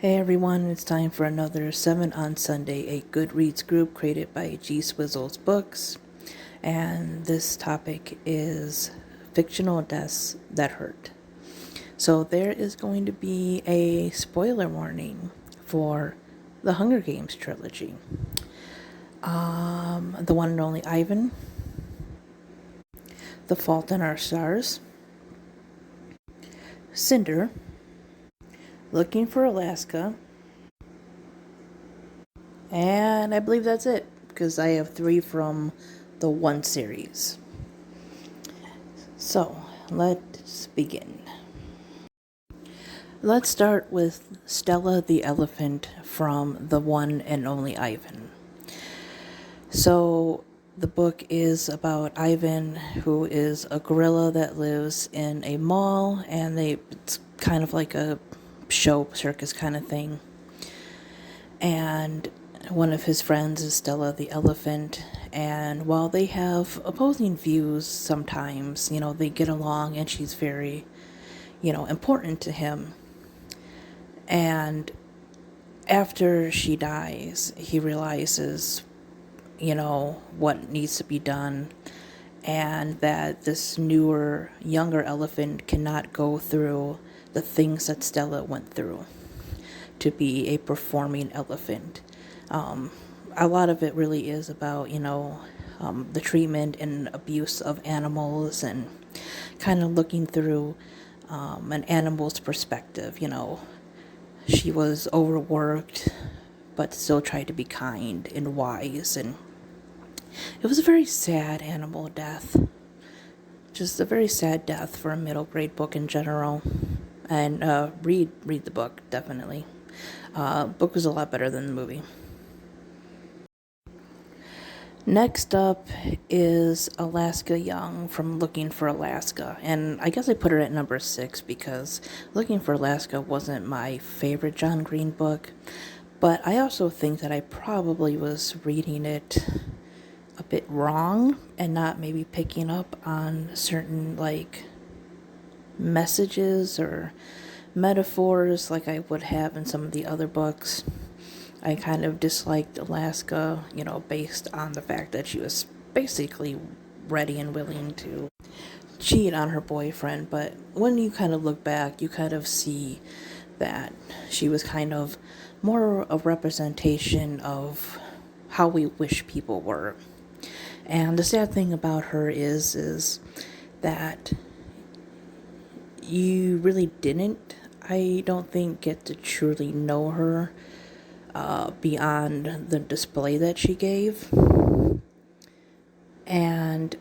Hey everyone, it's time for another 7 on Sunday, a Goodreads group created by G Swizzles Books. And this topic is fictional deaths that hurt. So there is going to be a spoiler warning for the Hunger Games trilogy. The one and only Ivan, The Fault in Our Stars, Cinder, Looking for Alaska, and I believe that's it, because I have 3 from the one series. So, let's begin. Let's start with Stella the Elephant from the one and only Ivan. So, the book is about Ivan, who is a gorilla that lives in a mall, and it's kind of like a show circus kind of thing. And one of his friends is Stella the Elephant, and while they have opposing views sometimes, they get along, and she's very, important to him. And after she dies, he realizes, what needs to be done, and that this newer, younger elephant cannot go through the things that Stella went through to be a performing elephant. A lot of it really is about, the treatment and abuse of animals, and kind of looking through an animal's perspective. She was overworked, but still tried to be kind and wise, and it was a very sad animal death. Just a very sad death for a middle grade book in general. And read the book, definitely. Book was a lot better than the movie. Next up is Alaska Young from Looking for Alaska. And I guess I put her at number 6 because Looking for Alaska wasn't my favorite John Green book. But I also think that I probably was reading it a bit wrong and not maybe picking up on certain, messages or metaphors like I would have in some of the other books. I kind of disliked Alaska, based on the fact that she was basically ready and willing to cheat on her boyfriend. But when you kind of look back, you kind of see that she was kind of more a representation of how we wish people were. And the sad thing about her is that you really didn't, I don't think, get to truly know her beyond the display that she gave. And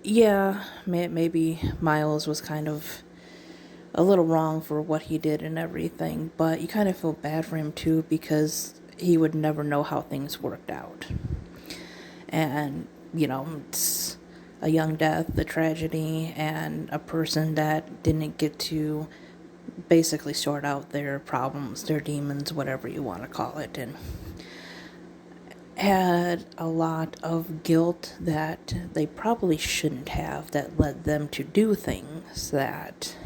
yeah, maybe Miles was kind of a little wrong for what he did and everything, but you kind of feel bad for him too, because he would never know how things worked out. And, it's a young death, a tragedy, and a person that didn't get to basically sort out their problems, their demons, whatever you want to call it, and had a lot of guilt that they probably shouldn't have, that led them to do things that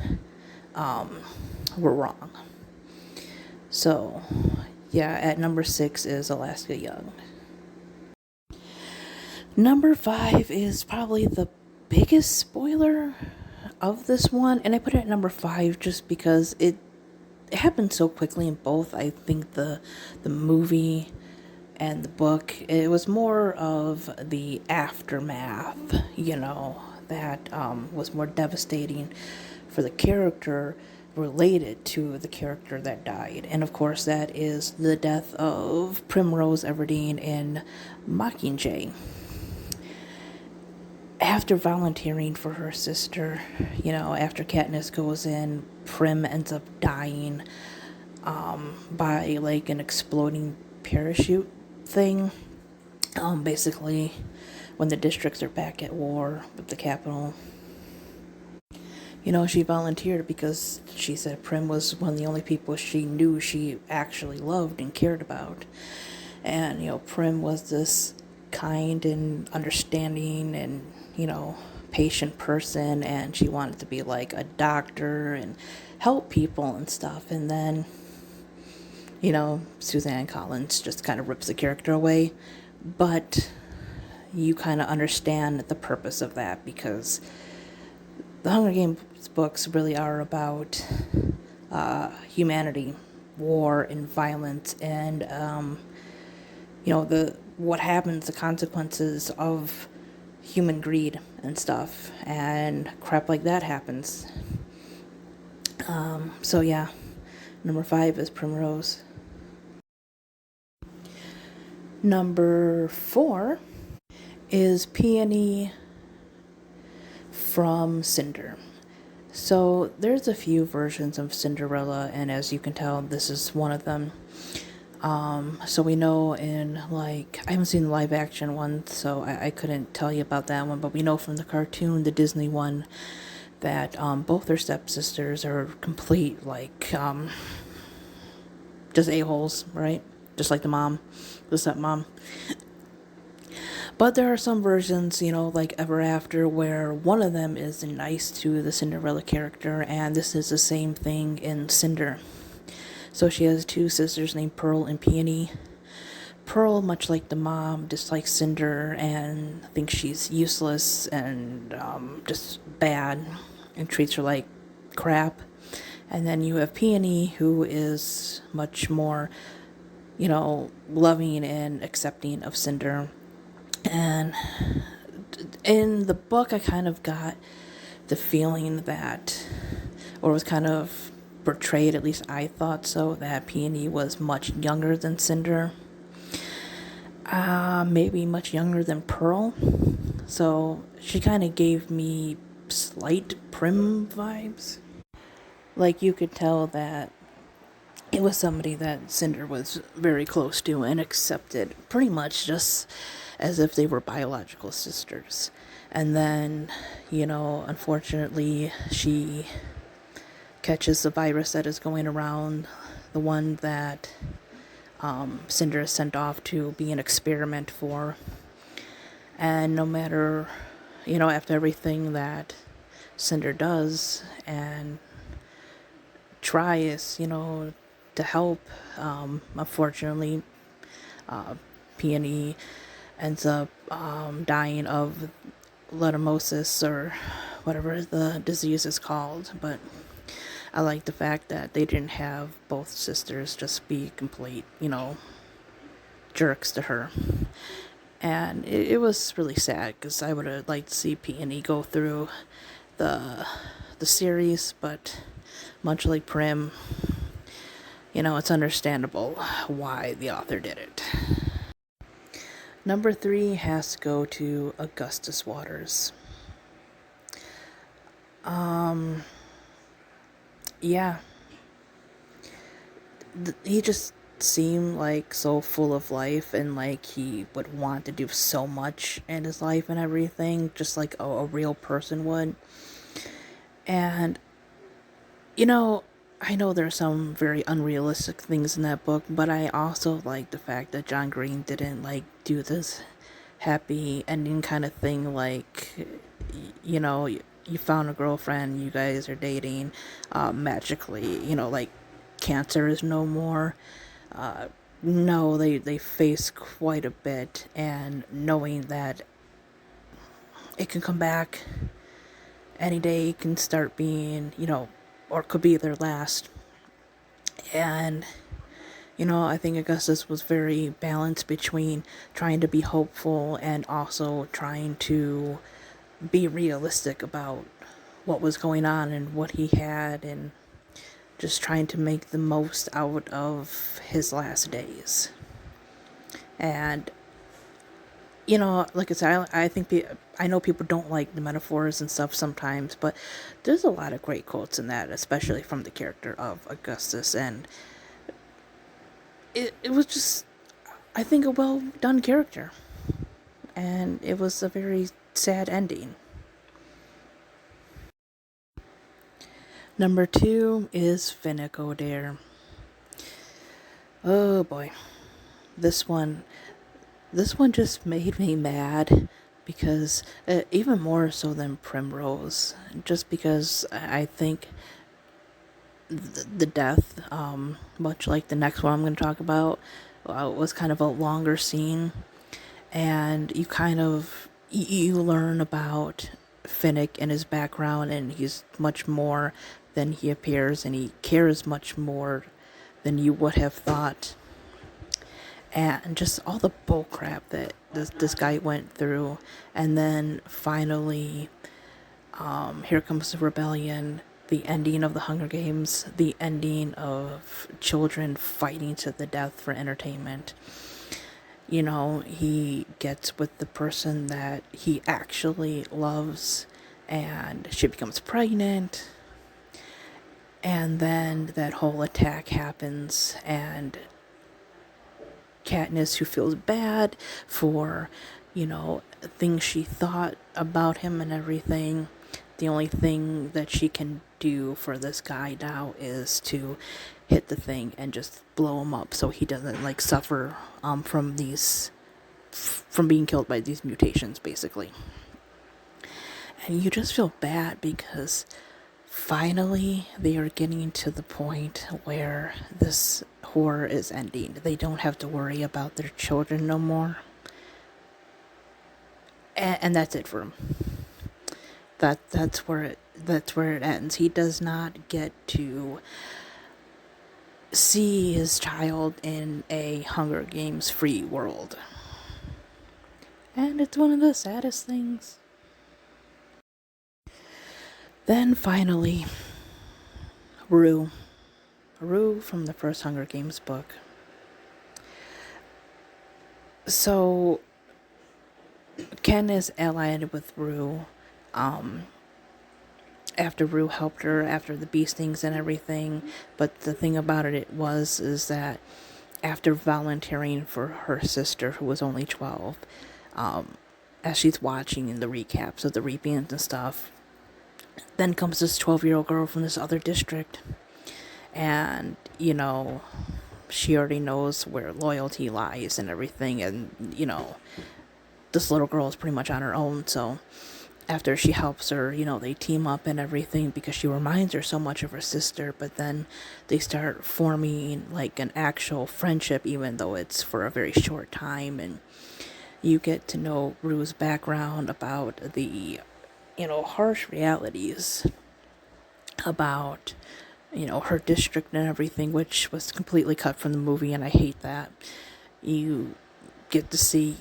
were wrong. So, yeah, at number 6 is Alaska Young. Number 5 is probably the biggest spoiler of this one, and I put it at number 5 just because it happened so quickly in both. I think the movie and the book, it was more of the aftermath, that was more devastating for the character related to the character that died. And of course, that is the death of Primrose Everdeen in Mockingjay. After volunteering for her sister, after Katniss goes in, Prim ends up dying by an exploding parachute thing. Basically, when the districts are back at war with the capital. She volunteered because she said Prim was one of the only people she knew she actually loved and cared about. And, Prim was this kind and understanding and, patient person, and she wanted to be like a doctor and help people and stuff. And then Suzanne Collins just kind of rips the character away. But you kind of understand the purpose of that, because the Hunger Games books really are about humanity, war, and violence, and the what happens, the consequences of human greed and stuff, and crap like that happens. So yeah, number 5 is Primrose. Number 4 is Peony from Cinder. So there's a few versions of Cinderella, and as you can tell, this is one of them. So we know in, I haven't seen the live action one, so I couldn't tell you about that one, but we know from the cartoon, the Disney one, that both their stepsisters are complete, just a-holes, right? Just like the stepmom. But there are some versions, like Ever After, where one of them is nice to the Cinderella character, and this is the same thing in Cinder. So she has 2 sisters named Pearl and Peony. Pearl, much like the mom, dislikes Cinder and thinks she's useless and just bad and treats her like crap. And then you have Peony, who is much more, loving and accepting of Cinder. And in the book, I kind of got the feeling that, or was kind of portrayed, at least I thought so, that Peony was much younger than Cinder. Maybe much younger than Pearl. So she kind of gave me slight Prim vibes. Like, you could tell that it was somebody that Cinder was very close to and accepted pretty much just as if they were biological sisters. And then, unfortunately, she catches the virus that is going around, the one that Cinder is sent off to be an experiment for. And no matter, after everything that Cinder does and tries, to help, unfortunately, Peony ends up dying of leishmaniasis, or whatever the disease is called. But I like the fact that they didn't have both sisters just be complete, jerks to her. And it was really sad, because I would have liked to see Peony go through the series, but much like Prim, it's understandable why the author did it. Number 3 has to go to Augustus Waters. Yeah. He just seemed so full of life, and he would want to do so much in his life and everything, just like a real person would. And, I know there are some very unrealistic things in that book, but I also like the fact that John Green didn't do this happy ending kind of thing, you found a girlfriend, you guys are dating, magically, cancer is no more. No, they face quite a bit, and knowing that it can come back any day, can start being, or could be their last. And, I think Augustus was very balanced between trying to be hopeful and also trying to be realistic about what was going on and what he had, and just trying to make the most out of his last days. And, like I said, I think I know people don't like the metaphors and stuff sometimes, but there's a lot of great quotes in that, especially from the character of Augustus, and it was just, I think, a well done character, and it was a very sad ending. Number 2 is Finnick O'Dare. Oh boy, this one just made me mad, because even more so than Primrose, just because I think the death, much like the next one I'm going to talk about, was kind of a longer scene, and you kind of you learn about Finnick and his background, and he's much more than he appears, and he cares much more than you would have thought. And just all the bullcrap that this guy went through, and then finally, here comes the rebellion, the ending of the Hunger Games, the ending of children fighting to the death for entertainment. You know, he gets with the person that he actually loves, and she becomes pregnant, and then that whole attack happens, and Katniss, who feels bad for, you know, things she thought about him and everything, the only thing that she can do for this guy now is to hit the thing and just blow him up so he doesn't, like, suffer from being killed by these mutations, basically. And you just feel bad because finally they are getting to the point where this horror is ending. They don't have to worry about their children no more. And that's it for him. That's where it ends. He does not get to see his child in a Hunger Games free world. And it's one of the saddest things. Then finally, Rue from the first Hunger Games book. So Ken is allied with Rue after Rue helped her after the bee stings and everything. But the thing about it is that after volunteering for her sister, who was only 12, as she's watching in the recaps of the reapings and stuff, then comes this 12-year-old girl from this other district. And, you know, she already knows where loyalty lies and everything. And, you know, this little girl is pretty much on her own. So after she helps her, you know, they team up and everything because she reminds her so much of her sister. But then they start forming, like, an actual friendship, even though it's for a very short time. And you get to know Rue's background about the, you know, harsh realities about, you know, her district and everything, which was completely cut from the movie, and I hate that. You get to see,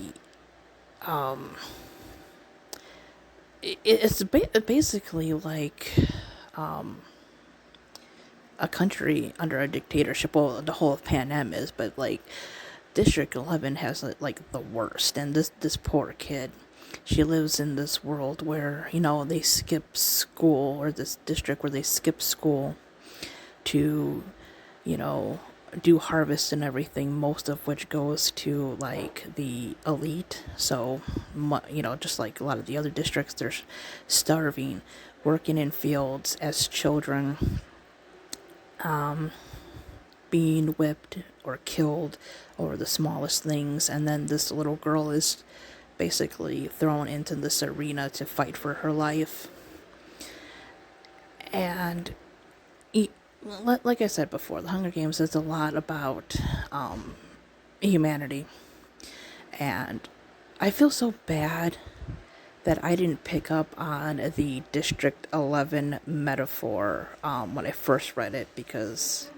it's basically like, a country under a dictatorship. Well, the whole of Pan Am is, but, like, District 11 has, like, the worst, and this poor kid, she lives in this world where, you know, they skip school, or this district where they skip school to, you know, do harvest and everything, most of which goes to, like, the elite. So, you know, just like a lot of the other districts, they're starving, working in fields as children, being whipped or killed over the smallest things. And then this little girl is basically thrown into this arena to fight for her life. And like I said before, the Hunger Games is a lot about humanity. And I feel so bad that I didn't pick up on the District 11 metaphor when I first read it, because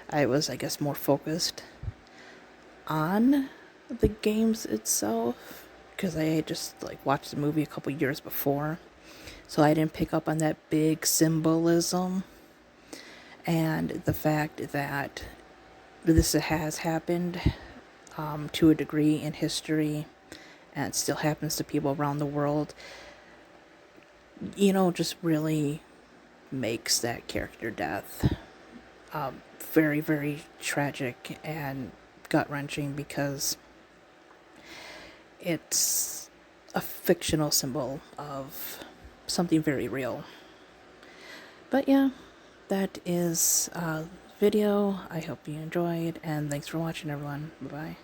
I was, I guess, more focused on the games itself, because I had just, like, watched the movie a couple years before, so I didn't pick up on that big symbolism and the fact that this has happened to a degree in history, and it still happens to people around the world. You know, just really makes that character death very, very tragic and gut-wrenching, because it's a fictional symbol of something very real. But yeah, that is video. I hope you enjoyed, and thanks for watching, everyone. Bye-bye.